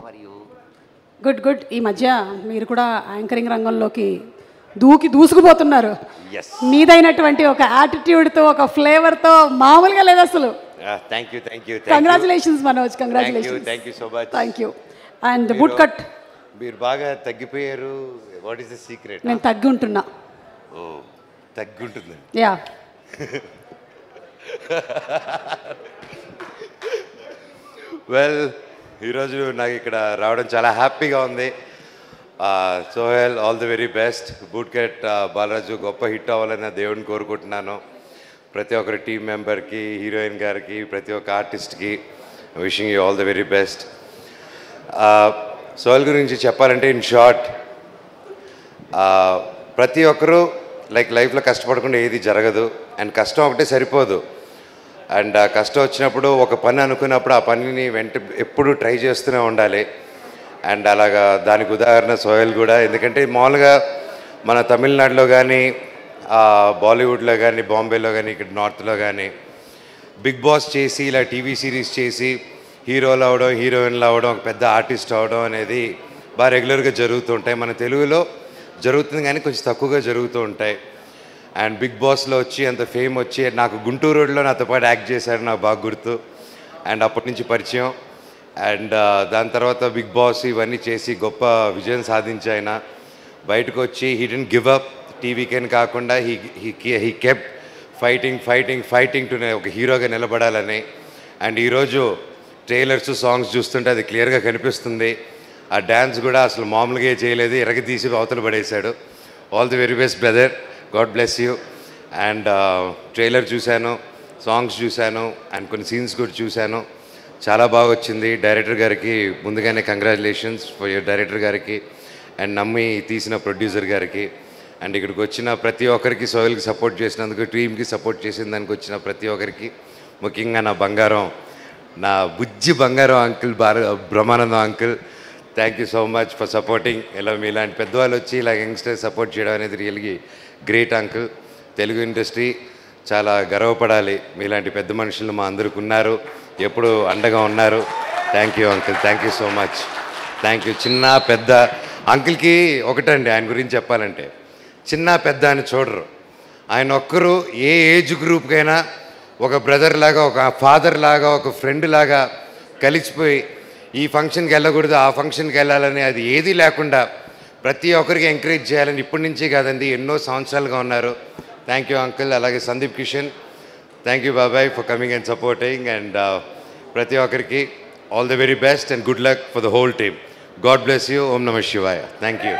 Are you? Good good. ఈ మధ్య మీరు కూడా యాంకరింగ్ రంగంలోకి దూసుకుపోతున్నారు. మీదైనటువంటి ఒక యాటిట్యూడ్తో, ఒక ఫ్లేవర్తో మామూలుగా లేదు అసలు. Thank you. Congratulations Manoj, congratulations. Thank you so much. Thank you. And బుట్ కట్. మీరు బాగా తగ్గిపోయారు. What is the secret? నేను తగ్గి ఉంటున్నా. ఓ, తగ్గుంటుంది. యా. వెల్, ఈరోజు నాకు ఇక్కడ రావడం చాలా హ్యాపీగా ఉంది. Sohel, all the very best. Boot cut Balaraju గొప్ప హిట్ అవ్వాలని దేవుడిని కోరుకుంటున్నాను. ప్రతి ఒక్కరి టీం మెంబర్కి, హీరోయిన్ గారికి, ప్రతి ఒక్క ఆర్టిస్ట్కి wishing you all the very best. Sohail గురించి చెప్పాలంటే ఇన్ షార్ట్, ప్రతి ఒక్కరూ లైఫ్లో కష్టపడకుండా ఏది జరగదు. అండ్ కష్టం ఒకటే సరిపోదు. అండ్ కష్టం వచ్చినప్పుడు ఒక పని అనుకున్నప్పుడు ఆ పనిని ఎప్పుడు ట్రై చేస్తూనే ఉండాలి. అండ్ అలాగా దానికి ఉదాహరణ సోహెల్ కూడా. ఎందుకంటే మామూలుగా మన తమిళనాడులో కానీ, బాలీవుడ్లో కానీ, బాంబేలో కానీ, ఇక్కడ నార్త్లో కానీ బిగ్ బాస్ చేసి ఇలా టీవీ సిరీస్ చేసి హీరోలు అవడం, హీరోయిన్లు అవడం, ఒక పెద్ద ఆర్టిస్ట్ అవడం అనేది బాగా రెగ్యులర్గా జరుగుతూ ఉంటాయి. మన తెలుగులో జరుగుతుంది కానీ కొంచెం తక్కువగా జరుగుతూ ఉంటాయి. అండ్ బిగ్ బాస్లో వచ్చి అంత ఫేమ్ వచ్చి, నాకు గుంటూరు రోడ్లో నాతో పాటు యాక్ట్ చేశారు, నాకు బాగా గుర్తు. అండ్ అప్పటి నుంచి పరిచయం. అండ్ దాని తర్వాత బిగ్ బాస్ ఇవన్నీ చేసి గొప్ప విజయం సాధించి ఆయన బయటకు వచ్చి హీ డెంట్ గివ్ అప్. టీవీకని కాకుండా హీ కెప్ట్ ఫైటింగ్ టు ఒక హీరోగా నిలబడాలని. అండ్ ఈరోజు ట్రైలర్స్, సాంగ్స్ చూస్తుంటే అది క్లియర్గా కనిపిస్తుంది. ఆ డ్యాన్స్ కూడా అసలు మామూలుగా చేయలేదు, ఎరగదీసి అవతల పడేశాడు. All the very best brother, God bless you. And trailer చూశాను, సాంగ్స్ చూశాను, అండ్ కొన్ని సీన్స్ కూడా చూశాను. చాలా బాగా వచ్చింది. డైరెక్టర్ గారికి ముందుగానే కంగ్రాచులేషన్స్ ఫర్ యువర్ డైరెక్టర్ గారికి, అండ్ నమ్మి తీసిన ప్రొడ్యూసర్ గారికి, అండ్ ఇక్కడికి వచ్చిన ప్రతి ఒక్కరికి, సోహెల్కి సపోర్ట్ చేసినందుకు, టీమ్కి సపోర్ట్ చేసిన దానికి వచ్చిన ప్రతి ఒక్కరికి, ముఖ్యంగా నా బంగారం, నా బుజ్జి బంగారం uncle Brahmanandam uncle, thank you so much for supporting. ఇలా మీలాంటి పెద్దవాళ్ళు వచ్చి ఇలా యంగ్స్టర్స్ సపోర్ట్ చేయడం అనేది రియల్గా గ్రేట్ అంకుల్. తెలుగు ఇండస్ట్రీ చాలా గర్వపడాలి. మీలాంటి పెద్ద మనుషులు మా అందరికి ఉన్నారు, ఎప్పుడు అండగా ఉన్నారు. Thank you uncle, thank you so much. Thank you. చిన్న పెద్ద అంకుల్కి ఒకటండి, ఆయన గురించి చెప్పాలంటే చిన్న పెద్ద అని చూడరు. ఆయన ఒక్కరు ఏ ఏజ్ గ్రూప్కైనా ఒక బ్రదర్ లాగా, ఒక ఫాదర్ లాగా, ఒక ఫ్రెండ్ లాగా కలిసిపోయి ఈ ఫంక్షన్కి వెళ్ళకూడదు, ఆ ఫంక్షన్కి వెళ్ళాలని అది ఏదీ లేకుండా ప్రతి ఒక్కరికి ఎంకరేజ్ చేయాలని ఇప్పటి నుంచి కాదండి, ఎన్నో సంవత్సరాలుగా ఉన్నారు. Thank you uncle. అలాగే సందీప్ కిషన్, థ్యాంక్ యూ బాబాయ్ for coming and supporting. And ప్రతి ఒక్కరికి all the very best and good luck for the whole team. God bless you. ఓం నమః శివాయ. Thank you.